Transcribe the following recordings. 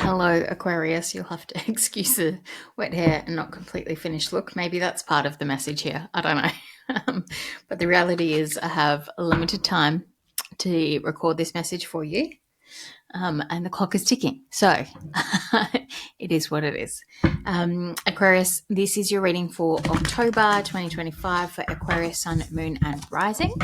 Hello, Aquarius. You'll have to excuse the wet hair and not completely finished look. Maybe that's part of the message here. I don't know. But the reality is, I have a limited time to record this message for you, and the clock is ticking. So it is what it is. Aquarius, this is your reading for October 2025 for Aquarius, Sun, Moon, and Rising.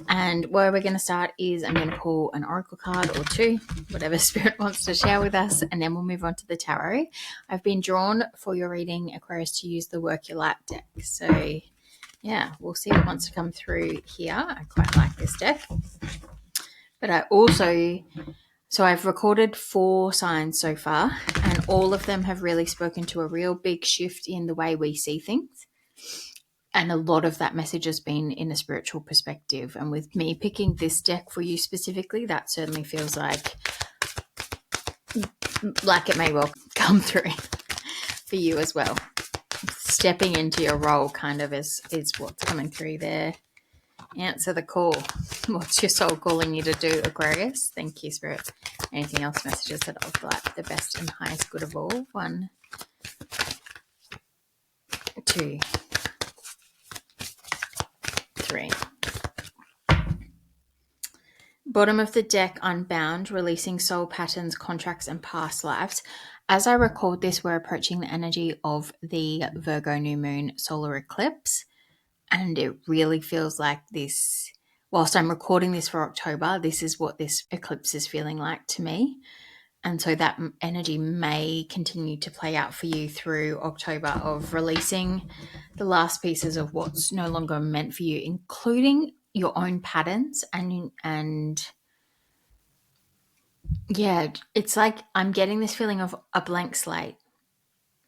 And where we're going to start is I'm going to pull an oracle card or two, whatever Spirit wants to share with us, and then we'll move on to the tarot. I've been drawn for your reading, Aquarius, to use the Work Your Light deck. So yeah, we'll see what wants to come through here. I quite like this deck. But I've recorded 4 signs so far, and all of them have really spoken to a real big shift in the way we see things. And a lot of that message has been in a spiritual perspective. And with me picking this deck for you specifically, that certainly feels like it may well come through for you as well. Stepping into your role kind of is what's coming through there. Answer the call. What's your soul calling you to do, Aquarius? Thank you, Spirit. Anything else, messages that I'll like the best and highest good of all? 1, 2, 3. Bottom of the deck, Unbound, releasing soul patterns, contracts, and past lives. As I record this, we're approaching the energy of the Virgo new moon solar eclipse. And it really feels like this, whilst I'm recording this for October, this is what this eclipse is feeling like to me. And so that energy may continue to play out for you through October, of releasing the last pieces of what's no longer meant for you, including your own patterns. And yeah, it's like I'm getting this feeling of a blank slate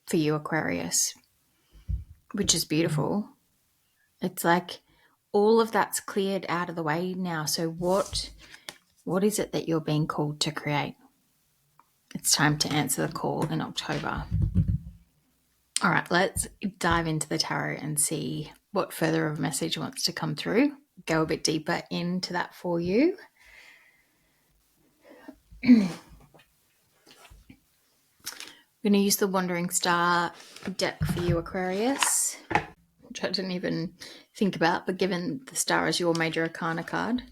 for you, Aquarius, which is beautiful. It's like all of that's cleared out of the way now. So what is it that you're being called to create? It's time to answer the call in October. All right, let's dive into the tarot and see what further of a message wants to come through. Go a bit deeper into that for you. I'm going to use the Wandering Star deck for you, Aquarius, which I didn't even think about, but given the star is your major arcana card,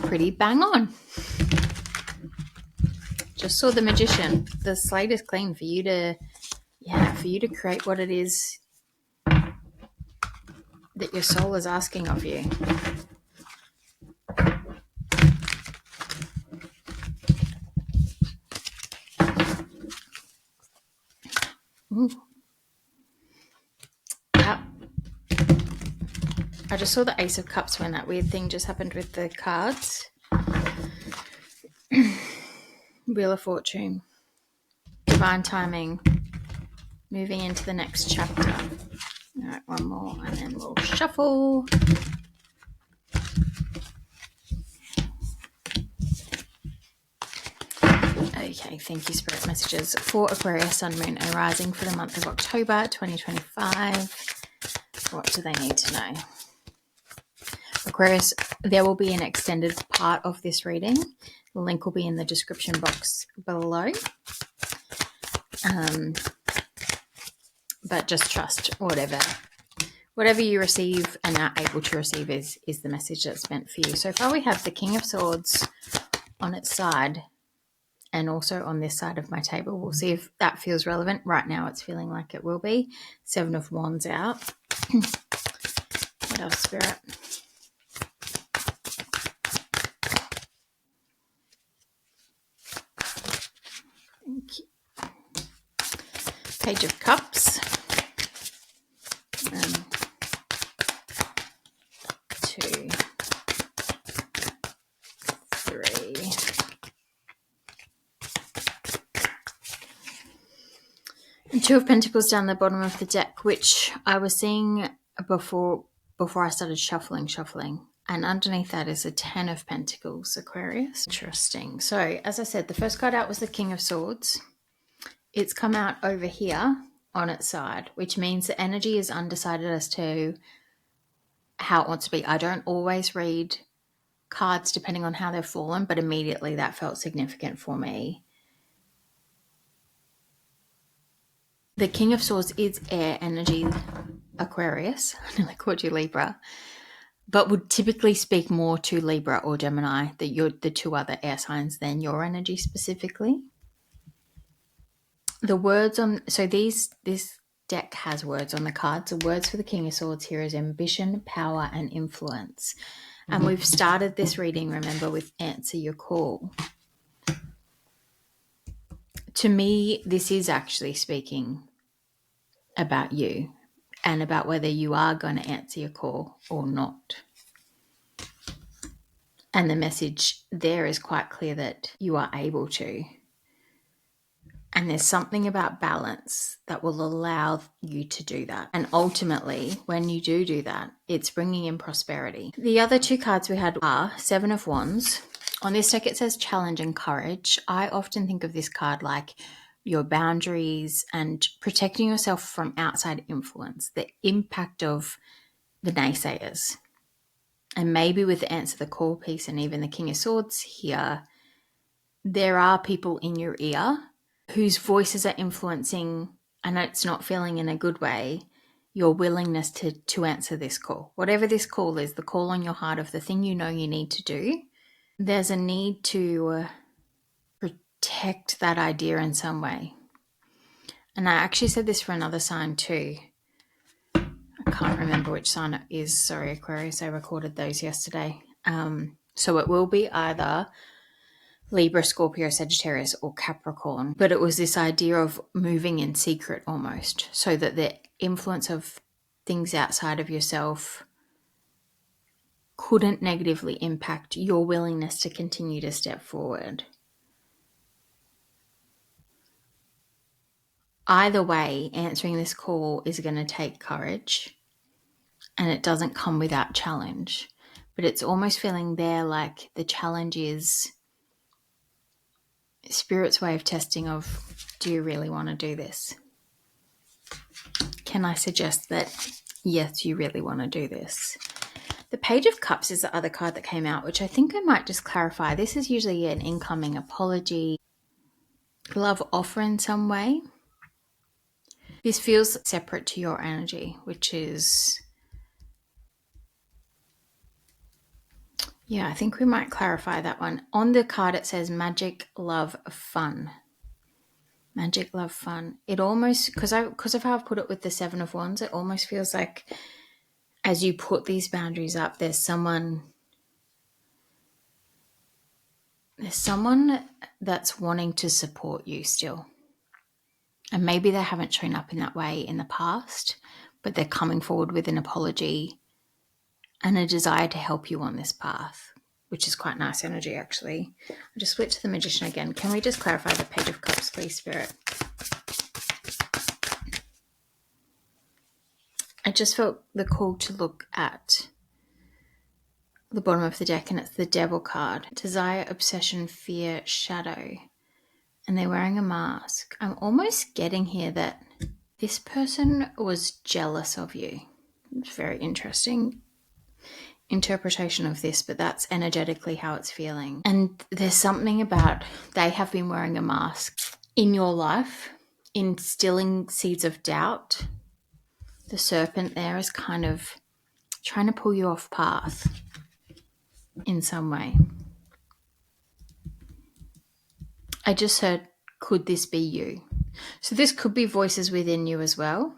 pretty bang on. Just saw the Magician. The slate is clean for you to create what it is that your soul is asking of you. Ooh. Yep. I just saw the Ace of Cups when that weird thing just happened with the cards. Wheel of Fortune. Divine timing. Moving into the next chapter. All right, one more and then we'll shuffle. Okay, thank you, Spirit Messages, for Aquarius, Sun, Moon, and Rising for the month of October 2025. What do they need to know? Aquarius, there will be an extended part of this reading. The link will be in the description box below. But just trust whatever you receive and are able to receive is the message that's meant for you. So far we have the King of Swords on its side and also on this side of my table. We'll see if that feels relevant. Right now it's feeling like it will be. 7 of Wands out. What else, Spirit? Thank you. Page of Cups. 2, 3. And 2 of Pentacles down the bottom of the deck, which I was seeing before I started shuffling. And underneath that is a 10 of Pentacles, Aquarius. Interesting. So, as I said, the first card out was the King of Swords. It's come out over here on its side, which means the energy is undecided as to how it wants to be. I don't always read cards depending on how they've fallen, but immediately that felt significant for me. The King of Swords is air energy, Aquarius. I nearly called you Libra. But would typically speak more to Libra or Gemini, that you're the two other air signs, than your energy specifically. The words on, so this deck has words on the cards. The words for the King of Swords here is ambition, power, and influence. And we've started this reading, remember, with answer your call. To me, this is actually speaking about you and about whether you are going to answer your call or not. And the message there is quite clear that you are able to. And there's something about balance that will allow you to do that. And ultimately, when you do that, it's bringing in prosperity. The other two cards we had are Seven of Wands. On this deck, it says challenge and courage. I often think of this card like your boundaries and protecting yourself from outside influence, the impact of the naysayers. And maybe with the answer the call piece and even the King of Swords here, there are people in your ear whose voices are influencing, and it's not feeling in a good way, your willingness to answer this call. Whatever this call is, the call on your heart of the thing you know you need to do, there's a need to protect that idea in some way. And I actually said this for another sign too. I can't remember which sign it is. Sorry, Aquarius, I recorded those yesterday. So it will be either Libra, Scorpio, Sagittarius, or Capricorn. But it was this idea of moving in secret almost, so that the influence of things outside of yourself couldn't negatively impact your willingness to continue to step forward. Either way, answering this call is going to take courage, and it doesn't come without challenge. But it's almost feeling there like the challenge is Spirit's way of testing of, do you really want to do this? Can I suggest that, yes, you really want to do this? The Page of Cups is the other card that came out, which I think I might just clarify. This is usually an incoming apology, love offer in some way. This feels separate to your energy, which is, yeah, I think we might clarify that one. On the card, it says magic, love, fun. Magic, love, fun. It almost, because of how I've put it with the Seven of Wands, it almost feels like as you put these boundaries up, there's someone that's wanting to support you still. And maybe they haven't shown up in that way in the past, but they're coming forward with an apology and a desire to help you on this path, which is quite nice energy, actually. I'll just switch to the Magician again. Can we just clarify the Page of Cups, please, Spirit? I just felt the call to look at the bottom of the deck, and it's the Devil card. Desire, obsession, fear, shadow. And they're wearing a mask. I'm almost getting here that this person was jealous of you. It's very interesting interpretation of this, but that's energetically how it's feeling. And there's something about they have been wearing a mask in your life, instilling seeds of doubt. The serpent there is kind of trying to pull you off path in some way. I just heard, could this be you? So this could be voices within you as well.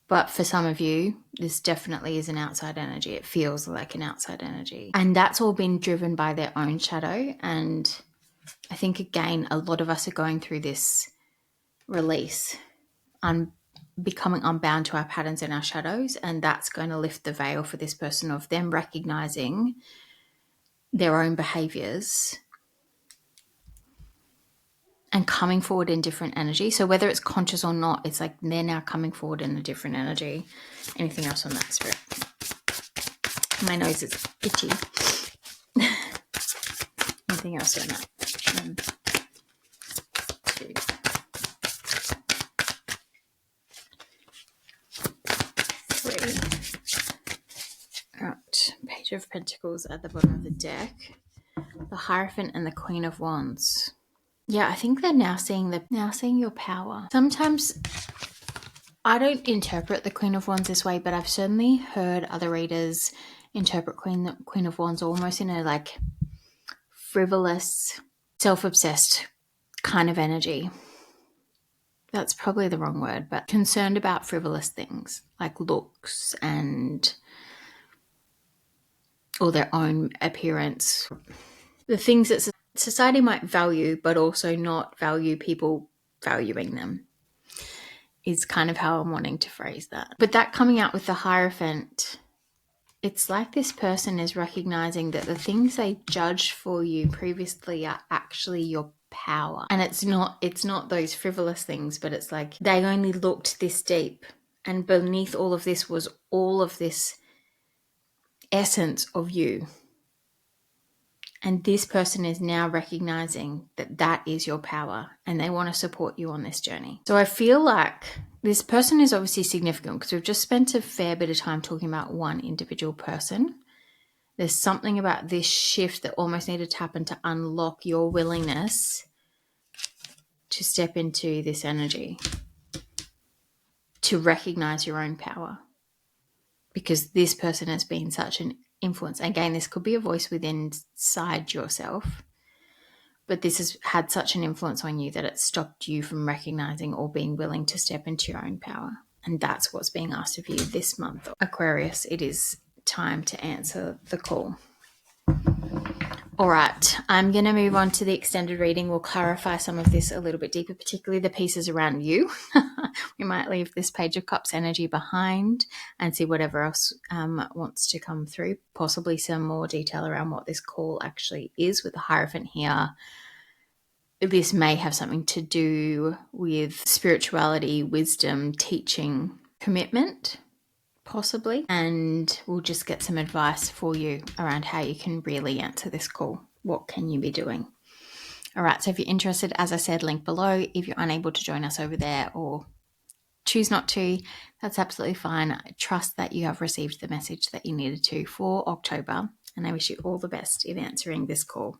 But for some of you, this definitely is an outside energy. It feels like an outside energy. And that's all been driven by their own shadow. And I think, again, a lot of us are going through this release, becoming unbound to our patterns and our shadows. And that's going to lift the veil for this person of them recognizing their own behaviors and coming forward in different energy. So whether it's conscious or not, it's like they're now coming forward in a different energy. Anything else on that, Spirit? My nose is itchy. Anything else on that? 1, 2, 3. All right. Page of Pentacles at the bottom of the deck. The Hierophant and the Queen of Wands. Yeah, I think they're now seeing your power. Sometimes I don't interpret the Queen of Wands this way, but I've certainly heard other readers interpret Queen of Wands almost in a like frivolous, self-obsessed kind of energy. That's probably the wrong word, but concerned about frivolous things like looks and or their own appearance. The things that society might value, but also not value people valuing them, is kind of how I'm wanting to phrase that. But that coming out with the Hierophant, it's like this person is recognizing that the things they judged for you previously are actually your power. And it's not those frivolous things, but it's like they only looked this deep. And beneath all of this was all of this essence of you. And this person is now recognizing that that is your power and they want to support you on this journey. So I feel like this person is obviously significant because we've just spent a fair bit of time talking about one individual person. There's something about this shift that almost needed to happen to unlock your willingness to step into this energy, to recognize your own power. Because this person has been such an influence. Again, this could be a voice within inside yourself, but this has had such an influence on you that it stopped you from recognizing or being willing to step into your own power. And that's what's being asked of you this month. Aquarius, it is time to answer the call. All right, I'm going to move on to the extended reading. We'll clarify some of this a little bit deeper, particularly the pieces around you. We might leave this Page of Cups energy behind and see whatever else wants to come through, possibly some more detail around what this call actually is with the Hierophant here. This may have something to do with spirituality, wisdom, teaching, commitment, possibly, and we'll just get some advice for you around how you can really answer this call. What can you be doing? All right, so if you're interested, as I said, link below. If you're unable to join us over there or choose not to, that's absolutely fine. I trust that you have received the message that you needed to for October, and I wish you all the best in answering this call.